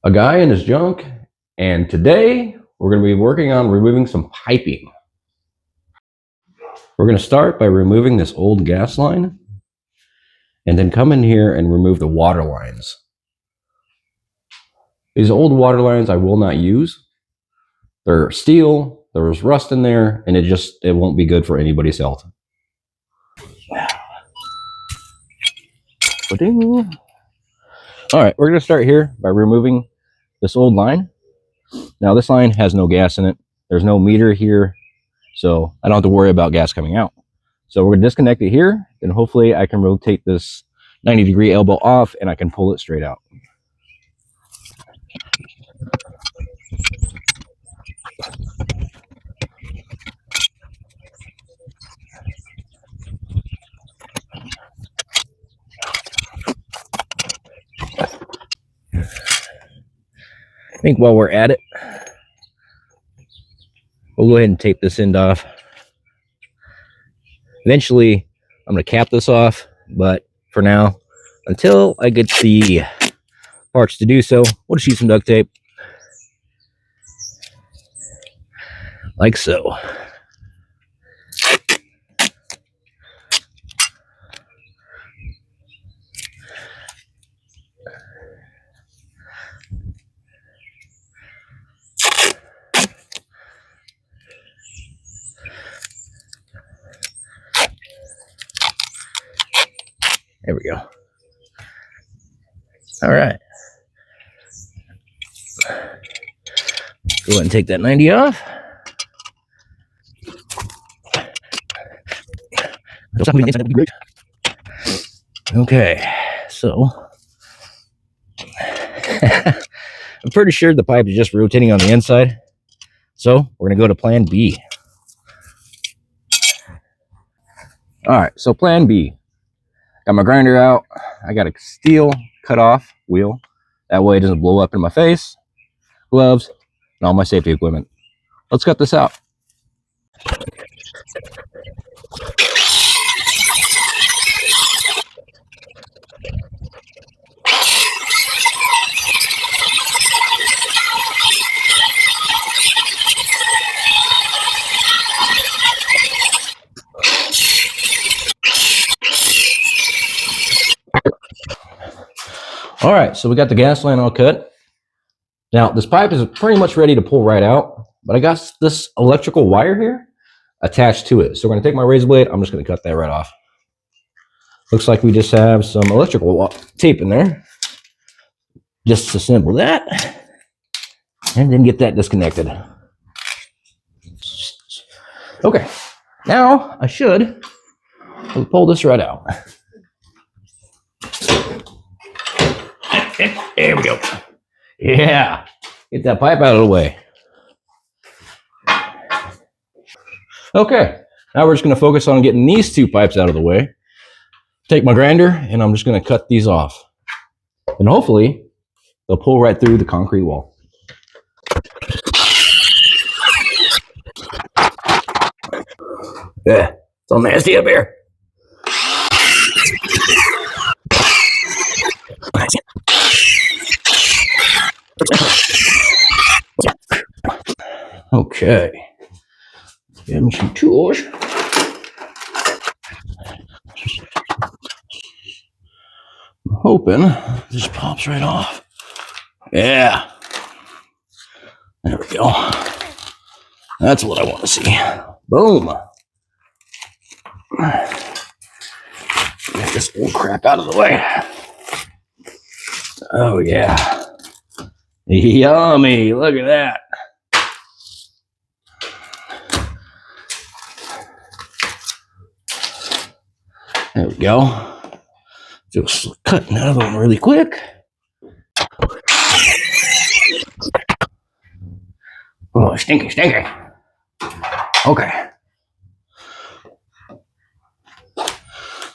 A guy in his junk, and today we're going to be working on removing some piping. We're going to start by removing this old gas line and then come in here and remove the water lines. These old water lines I will not use. They're steel, there's rust in there, and it won't be good for anybody's health. All right, we're going to start here by removing this old line. Now this line has no gas in it. There's no meter here, so I don't have to worry about gas coming out. So we're going to disconnect it here, and hopefully I can rotate this 90-degree elbow off and I can pull it straight out. I think while we're at it, we'll go ahead and tape this end off. Eventually, I'm going to cap this off, but for now, until I get the parts to do so, we'll just use some duct tape. Like so. There we go. All right. Go ahead and take that 90 off. Okay, so I'm pretty sure the pipe is just rotating on the inside. So we're going to go to plan B. All right, so plan B. Got my grinder out. I got a steel cut off wheel. That way it doesn't blow up in my face. Gloves, and all my safety equipment. Let's cut this out. All right, so we got the gas line all cut. Now, this pipe is pretty much ready to pull right out, but I got this electrical wire here attached to it. So we're going to take my razor blade. I'm just going to cut that right off. Looks like we just have some electrical tape in there. Just assemble that and then get that disconnected. Okay, now I should pull this right out. There we go. Yeah, get that pipe out of the way. Okay, now we're just going to focus on getting these two pipes out of the way. Take my grinder, and I'm just going to cut these off. And hopefully, they'll pull right through the concrete wall. Yeah, it's all nasty up here. Okay. Give me some tools. I'm hoping this pops right off. Yeah. There we go. That's what I want to see. Boom. Get this old crap out of the way. Oh, yeah. Yummy. Look at that. There we go. Just cut another one really quick. Oh, stinky, stinky. Okay.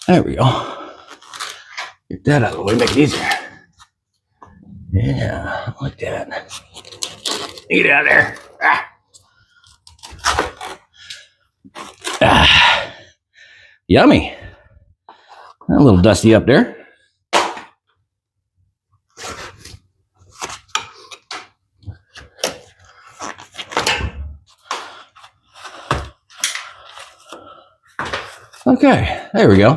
There we go. Get that out of the way, make it easier. Yeah, like that. Get out of there. Yummy. A little dusty up there. Okay, there we go.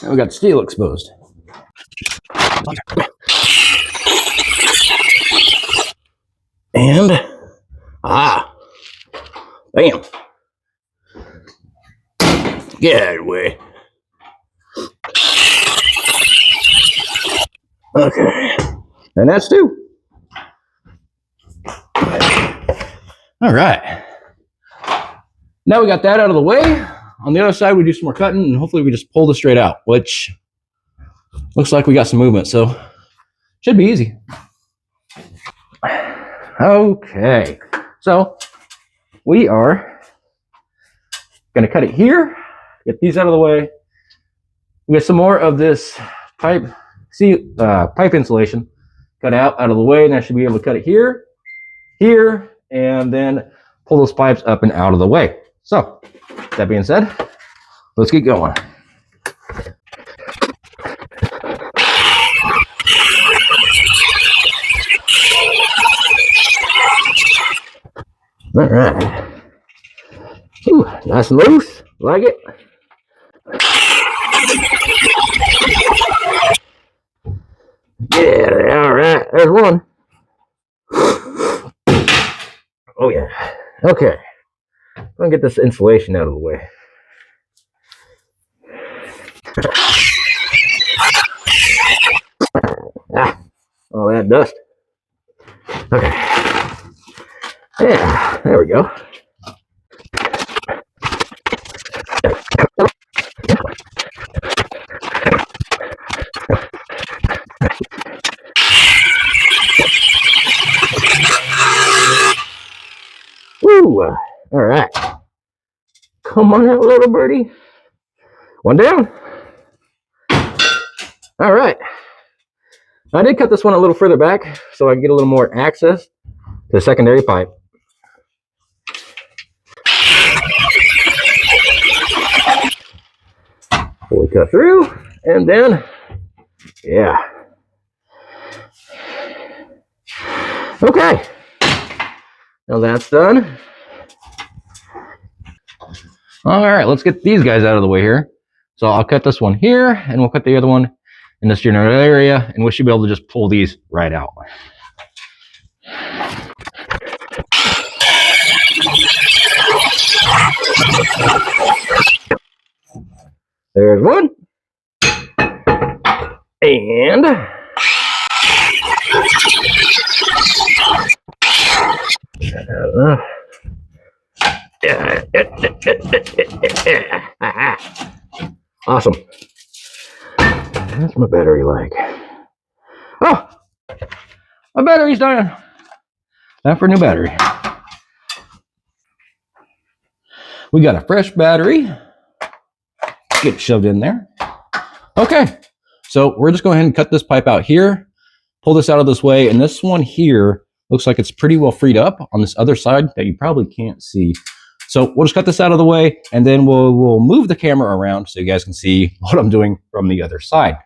Now we got the steel exposed. And, bam. Get out of the way. Okay, and that's two. All right. Now we got that out of the way. On the other side, we do some more cutting, and hopefully we just pull this straight out, which looks like we got some movement, so should be easy. Okay, so we are going to cut it here, get these out of the way. We get some more of this pipe insulation cut out of the way, and I should be able to cut it here, here, and then pull those pipes up and out of the way. So, that being said, let's get going. All right. Ooh, nice and loose. Like it. Yeah, all right. There's one. Oh, yeah. Okay. I'm going to get this insulation out of the way. All that dust. Okay. Yeah, there we go. Woo! All right. Come on out, little birdie. One down. All right. I did cut this one a little further back so I can get a little more access to the secondary pipe. Fully cut through, and then, yeah. Okay. Now that's done. All right, let's get these guys out of the way here. So I'll cut this one here, and we'll cut the other one in this general area, and we should be able to just pull these right out. There's one. And awesome. That's my battery like. Oh, my battery's dying. Time for a new battery. We got a fresh battery. Get shoved in there. Okay, so we're just going ahead and cut this pipe out here, pull this out of this way, and this one here looks like it's pretty well freed up on this other side that you probably can't see. So we'll just cut this out of the way, and then we'll move the camera around so you guys can see what I'm doing from the other side.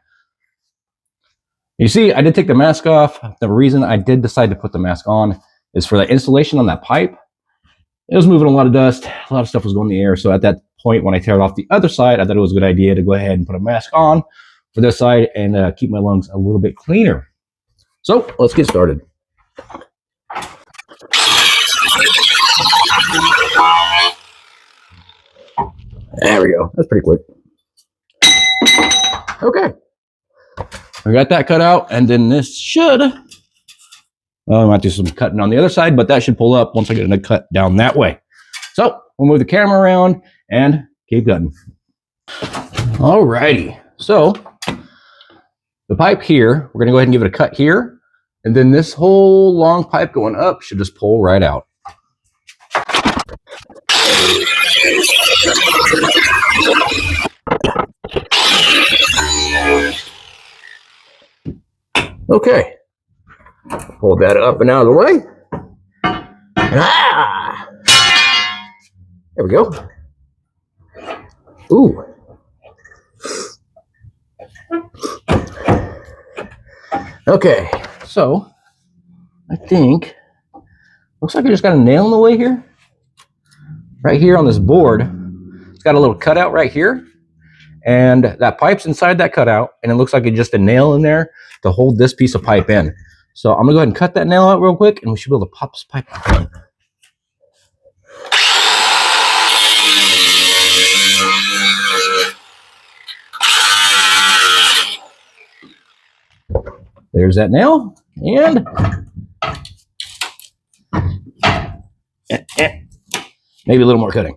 You see, I did take the mask off. The reason I did decide to put the mask on is for the insulation on that pipe. It was moving a lot of dust, a lot of stuff was going in the air, so at that point when I tear it off the other side, I thought it was a good idea to go ahead and put a mask on for this side and keep my lungs a little bit cleaner. So let's get started. There we go. That's pretty quick. Okay. I got that cut out, and then this should, well, I might do some cutting on the other side, but that should pull up once I get it cut down that way. So we'll move the camera around and keep cutting. Alrighty. So the pipe here, we're going to go ahead and give it a cut here, and then this whole long pipe going up should just pull right out. Okay, pull that up and out of the way. Ah! There we go. Ooh. Okay, so I think, looks like I just got a nail in the way here. Right here on this board, it's got a little cutout right here, and that pipe's inside that cutout, and it looks like it's just a nail in there to hold this piece of pipe in. So I'm gonna go ahead and cut that nail out real quick, and we should be able to pop this pipe out. There's that nail, and maybe a little more cutting.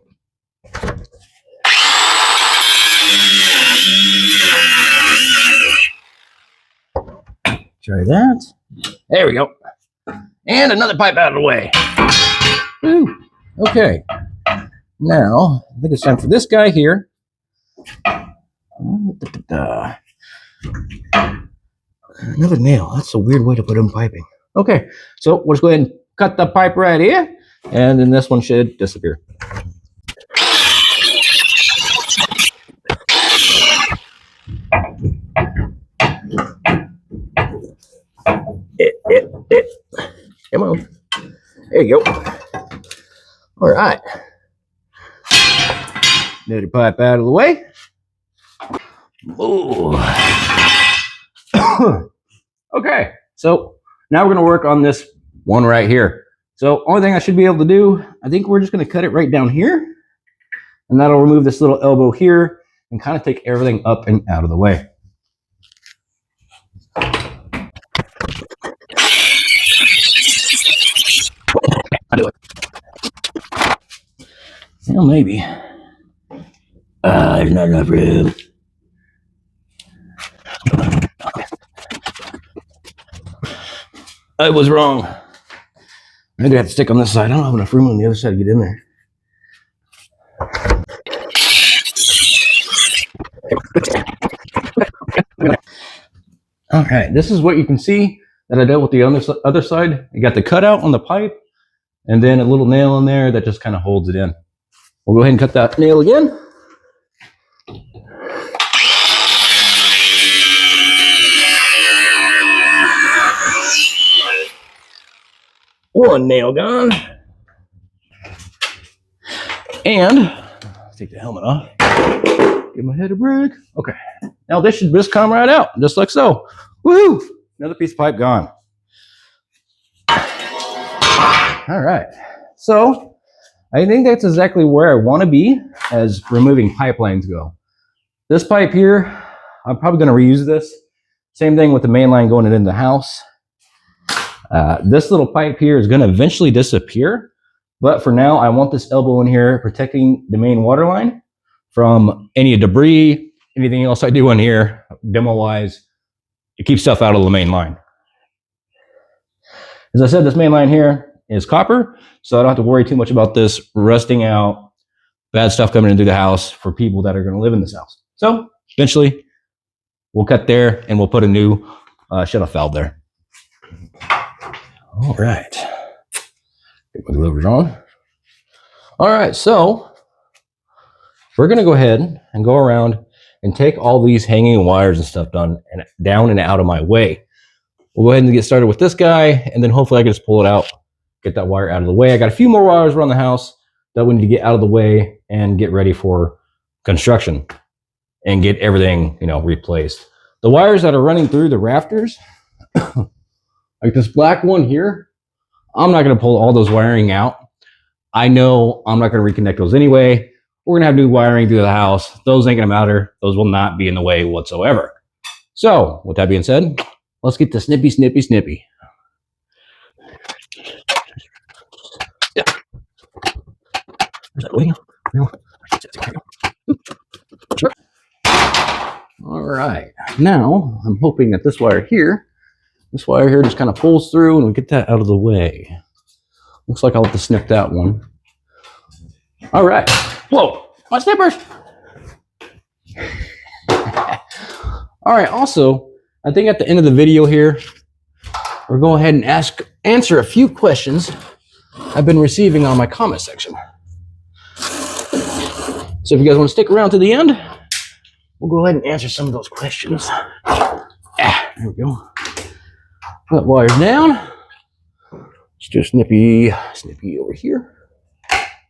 Try that. There we go. And another pipe out of the way. Woo. Okay. Now, I think it's time for this guy here. Another nail. That's a weird way to put in piping. Okay, so we'll just go ahead and cut the pipe right here, and then this one should disappear. Come on. There you go. All right. Another pipe out of the way. Ooh. Okay, so now we're going to work on this one right here. So only thing I should be able to do, I think we're just going to cut it right down here, and that'll remove this little elbow here and kind of take everything up and out of the way. I'll do it. Well, maybe. There's not enough room. I was wrong. Maybe I have to stick on this side. I don't have enough room on the other side to get in there. All right, this is what you can see that I did with the other side. You got the cutout on the pipe, and then a little nail in there that just kind of holds it in. We'll go ahead and cut that nail again. One nail gone. And take the helmet off. Give my head a break. Okay. Now this should just come right out, just like so. Woohoo! Another piece of pipe gone. All right. So I think that's exactly where I want to be as removing pipelines go. This pipe here, I'm probably going to reuse this. Same thing with the main line going into the house. This little pipe here is going to eventually disappear, but for now I want this elbow in here protecting the main water line from any debris, anything else I do in here, demo wise. It keeps stuff out of the main line. As I said, this main line here is copper, so I don't have to worry too much about this rusting out, bad stuff coming into the house for people that are going to live in this house. So eventually we'll cut there and we'll put a new shut-off valve there. All right. Get my gloves on. All right, so we're going to go ahead and go around and take all these hanging wires and stuff down and out of my way. We'll go ahead and get started with this guy, and then hopefully I can just pull it out, get that wire out of the way. I got a few more wires around the house that we need to get out of the way and get ready for construction and get everything, replaced. The wires that are running through the rafters, like this black one here, I'm not going to pull all those wiring out. I know I'm not going to reconnect those anyway. We're going to have new wiring through the house. Those ain't going to matter. Those will not be in the way whatsoever. So, with that being said, let's get the snippy. Yeah. All right. Now, I'm hoping that this wire here just kind of pulls through and we get that out of the way. Looks like I'll have to snip that one. All right. Whoa, my snippers. All right. Also, I think at the end of the video here, we're going ahead and answer a few questions I've been receiving on my comment section. So if you guys want to stick around to the end, we'll go ahead and answer some of those questions. There we go. Put wires down. Let's do snippy over here.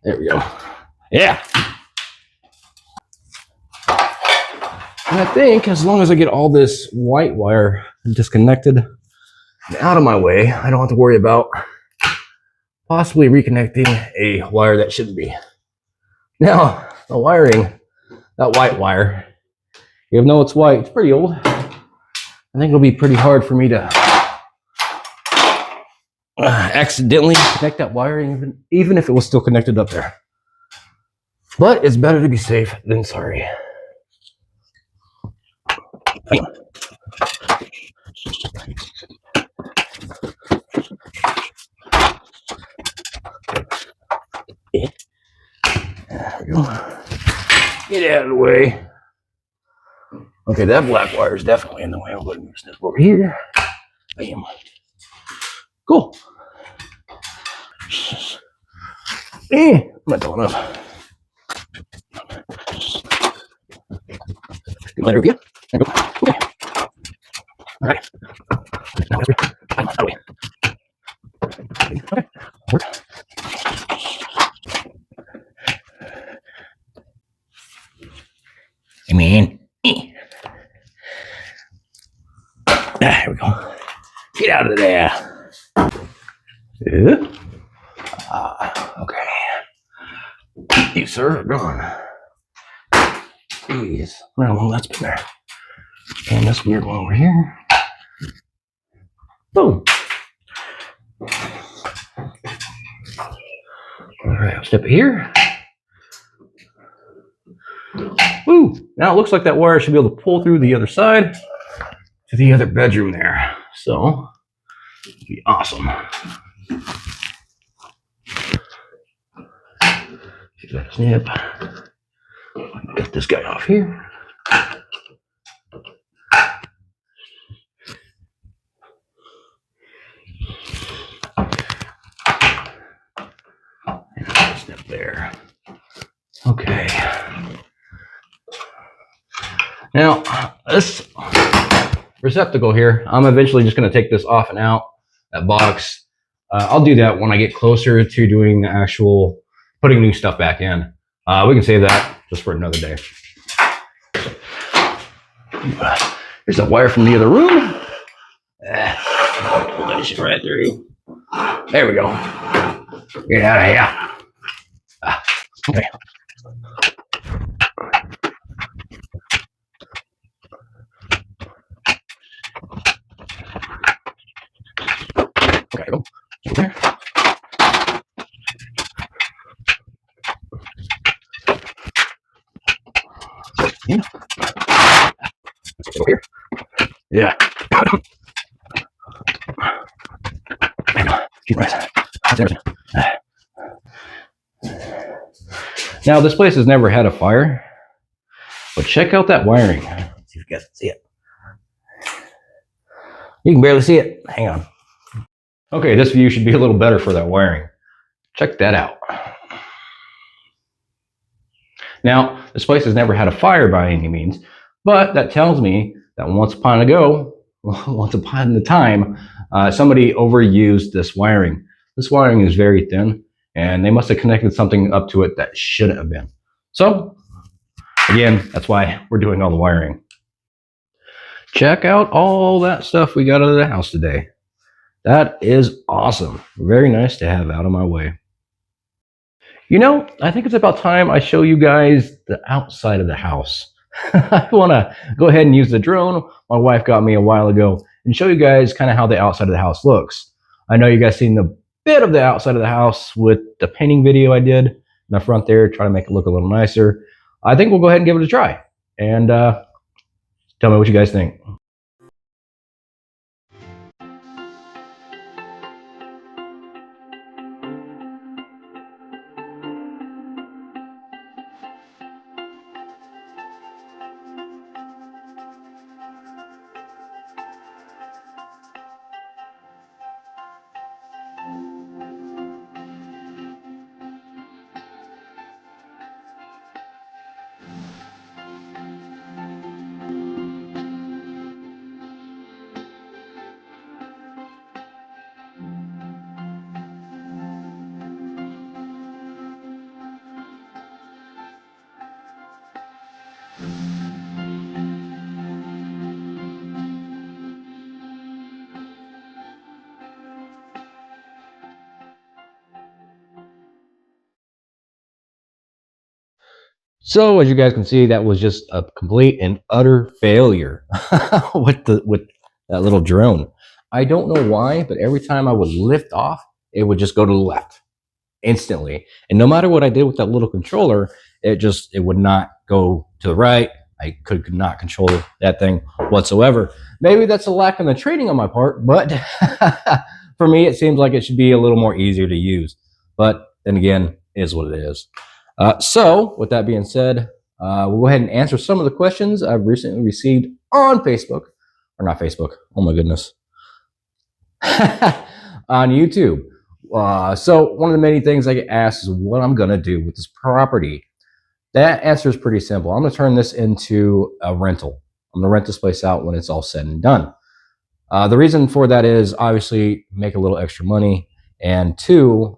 There we go. Yeah. And I think as long as I get all this white wire disconnected and out of my way, I don't have to worry about possibly reconnecting a wire that shouldn't be. Now, the wiring, that white wire, even though it's white, it's pretty old. I think it'll be pretty hard for me to accidentally connect that wire, even if it was still connected up there. But it's better to be safe than sorry. There we go. Get out of the way. Okay, that black wire is definitely in the way. I'm going to move this over here. Bam. Cool. I'm not tall enough. Good lighter view. There we go. Okay. All right. Now let's out of the way. Okay. Work. Hey, man. There we go. Get out of there. Yeah. Okay. You, sir, are gone. Jeez. Well, that's been there. And this weird one over here. Boom. All right, I'll step it here. Woo! Now it looks like that wire should be able to pull through the other side to the other bedroom there. So, it'll be awesome. Get that snip. Get this guy off here. Snip there. Okay. Now, this receptacle here, I'm eventually just going to take this off and out, that box. I'll do that when I get closer to doing the actual putting new stuff back in. We can save that just for another day. Here's the wire from the other room. Pull that shit right through. There we go. Get out of here. Okay. Okay, go. Over there. Yeah. Over here. Yeah. Keep right. Now, this place has never had a fire, but check out that wiring. Let's see if you guys can see it. You can barely see it. Hang on. Okay, this view should be a little better for that wiring. Check that out. Now, this place has never had a fire by any means, but that tells me that once upon a time, somebody overused this wiring. This wiring is very thin, and they must have connected something up to it that shouldn't have been. So, again, that's why we're doing all the wiring. Check out all that stuff we got out of the house today. That is awesome. Very nice to have out of my way. You know, I think it's about time I show you guys the outside of the house. I want to go ahead and use the drone my wife got me a while ago and show you guys kind of how the outside of the house looks. I know you guys seen the bit of the outside of the house with the painting video I did in the front there, try to make it look a little nicer. I think we'll go ahead and give it a try. And tell me what you guys think. So as you guys can see, that was just a complete and utter failure with that little drone. I don't know why, but every time I would lift off, it would just go to the left instantly. And no matter what I did with that little controller, it would not go to the right. I could not control that thing whatsoever. Maybe that's a lack in the training on my part, but for me, it seems like it should be a little more easier to use. But then again, it is what it is. So with that being said, we'll go ahead and answer some of the questions I've recently received on Facebook, or not Facebook. Oh my goodness, on YouTube. So one of the many things I get asked is what I'm gonna do with this property. That answer is pretty simple. I'm gonna turn this into a rental. I'm gonna rent this place out when it's all said and done. The reason for that is obviously make a little extra money, and two,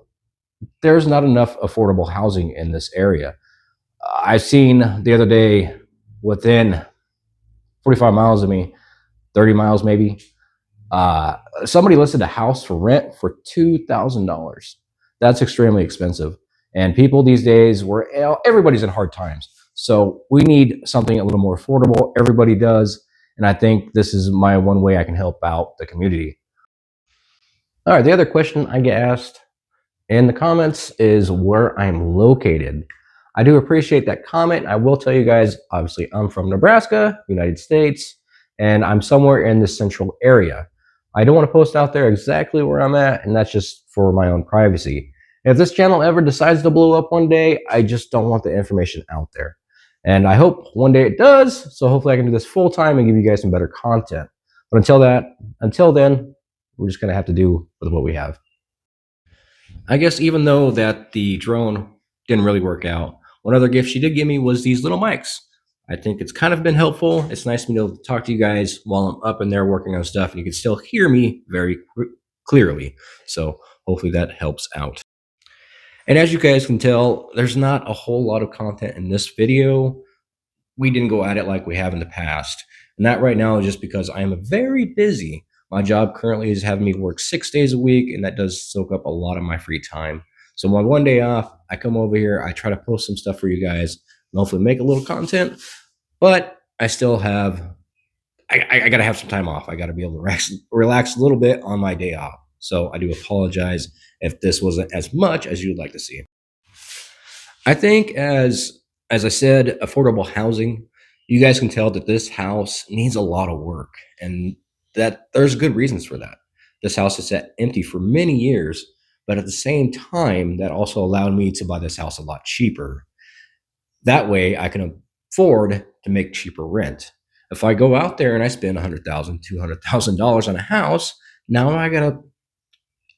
there's not enough affordable housing in this area. I've seen the other day within 45 miles of me, 30 miles maybe, somebody listed a house for rent for $2,000. That's extremely expensive. And people these days, everybody's in hard times. So we need something a little more affordable. Everybody does. And I think this is my one way I can help out the community. All right, the other question I get asked in the comments is where I'm located. I do appreciate that comment. I will tell you guys, obviously, I'm from Nebraska, United States, and I'm somewhere in the central area. I don't want to post out there exactly where I'm at, and that's just for my own privacy. If this channel ever decides to blow up one day, I just don't want the information out there. And I hope one day it does, so hopefully I can do this full time and give you guys some better content. But until then, we're just gonna have to do with what we have. I guess even though that the drone didn't really work out, one other gift she did give me was these little mics. I think it's kind of been helpful. It's nice to be able to talk to you guys while I'm up in there working on stuff, and you can still hear me very clearly. So hopefully that helps out. And as you guys can tell, there's not a whole lot of content in this video. We didn't go at it like we have in the past. And that right now is just because I am very busy. My job currently is having me work 6 days a week, and that does soak up a lot of my free time. So my one day off, I come over here, I try to post some stuff for you guys, and hopefully make a little content. But I still have, I gotta have some time off. I gotta be able to relax a little bit on my day off. So I do apologize if this wasn't as much as you'd like to see. I think as I said, affordable housing, you guys can tell that this house needs a lot of work, and that there's good reasons for that. This house has sat empty for many years, but at the same time, that also allowed me to buy this house a lot cheaper. That way, I can afford to make cheaper rent. If I go out there and I spend $100,000, $200,000 on a house, now I gotta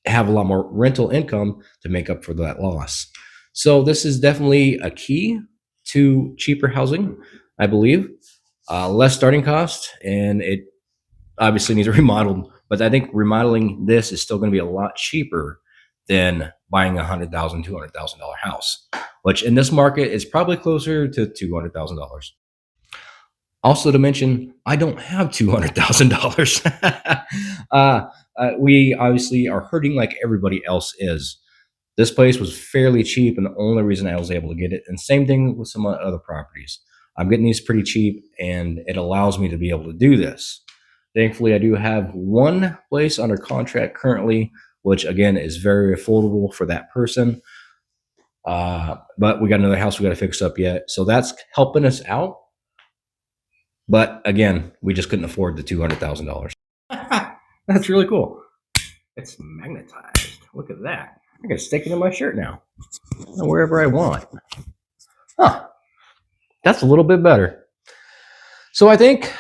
have a lot more rental income to make up for that loss. So this is definitely a key to cheaper housing, I believe. Less starting cost, and it obviously needs remodeled, but I think remodeling this is still going to be a lot cheaper than buying a $100,000, $200,000 house, which in this market is probably closer to $200,000. Also to mention, I don't have $200,000. We obviously are hurting like everybody else is. This place was fairly cheap, and the only reason I was able to get it, and same thing with some other properties. I'm getting these pretty cheap, and it allows me to be able to do this. Thankfully, I do have one place under contract currently, which again is very affordable for that person. But we got another house we got to fix up yet, so that's helping us out. But again, we just couldn't afford the $200,000. That's really cool. It's magnetized. Look at that. I can stick it in my shirt now, wherever I want. Huh. That's a little bit better. So I think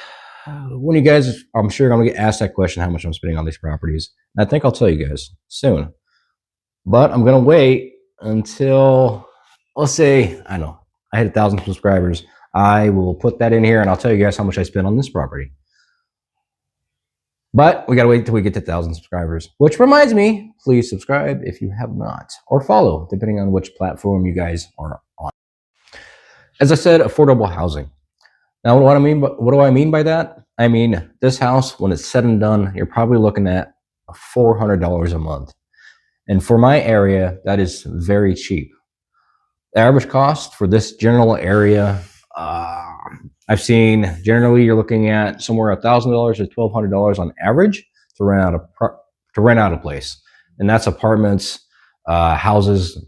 when you guys, I'm sure I'm gonna get asked that question, how much I'm spending on these properties. And I think I'll tell you guys soon. But I'm gonna wait until, let's say, I know, I hit 1,000 subscribers. I will put that in here and I'll tell you guys how much I spent on this property. But we gotta wait until we get to 1,000 subscribers, which reminds me, please subscribe if you have not, or follow, depending on which platform you guys are on. As I said, affordable housing. Now, what do I mean by that? I mean, this house, when it's said and done, you're probably looking at $400 a month. And for my area, that is very cheap. The average cost for this general area, I've seen generally you're looking at somewhere $1,000 to $1,200 on average to rent out a place, and that's apartments. Houses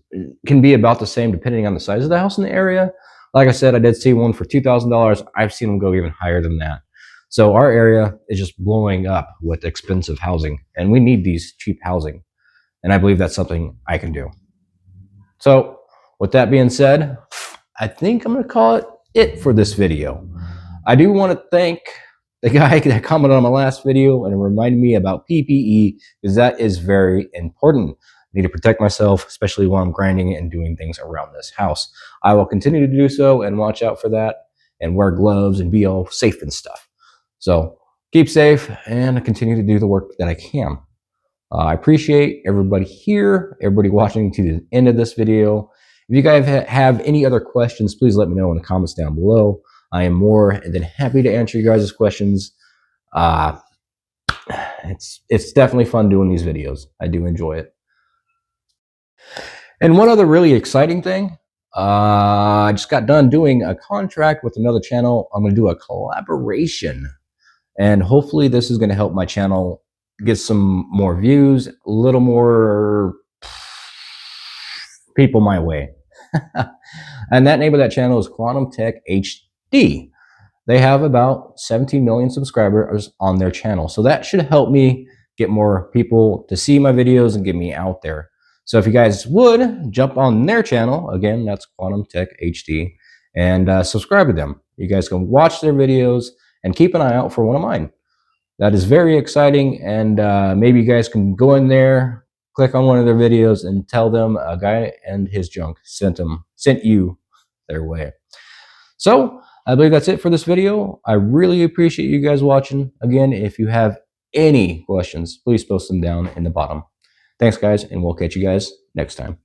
can be about the same depending on the size of the house in the area. Like I said, I did see one for $2,000. I've seen them go even higher than that. So our area is just blowing up with expensive housing, and we need these cheap housing. And I believe that's something I can do. So with that being said, I think I'm going to call it for this video. I do want to thank the guy that commented on my last video and reminded me about PPE, because that is very important. I need to protect myself, especially while I'm grinding and doing things around this house. I will continue to do so and watch out for that and wear gloves and be all safe and stuff. So keep safe and continue to do the work that I can. I appreciate everybody here, everybody watching to the end of this video. If you guys have any other questions, please let me know in the comments down below. I am more than happy to answer you guys' questions. It's definitely fun doing these videos. I do enjoy it. And one other really exciting thing, I just got done doing a contract with another channel. I'm going to do a collaboration, and hopefully this is going to help my channel get some more views, a little more people my way. And that name of that channel is Quantum Tech HD. They have about 17 million subscribers on their channel. So that should help me get more people to see my videos and get me out there. So if you guys would jump on their channel, again, that's Quantum Tech HD, and subscribe to them. You guys can watch their videos and keep an eye out for one of mine. That is very exciting, and maybe you guys can go in there, click on one of their videos, and tell them a guy and his junk sent you their way. So I believe that's it for this video. I really appreciate you guys watching. Again, if you have any questions, please post them down in the bottom. Thanks, guys, and we'll catch you guys next time.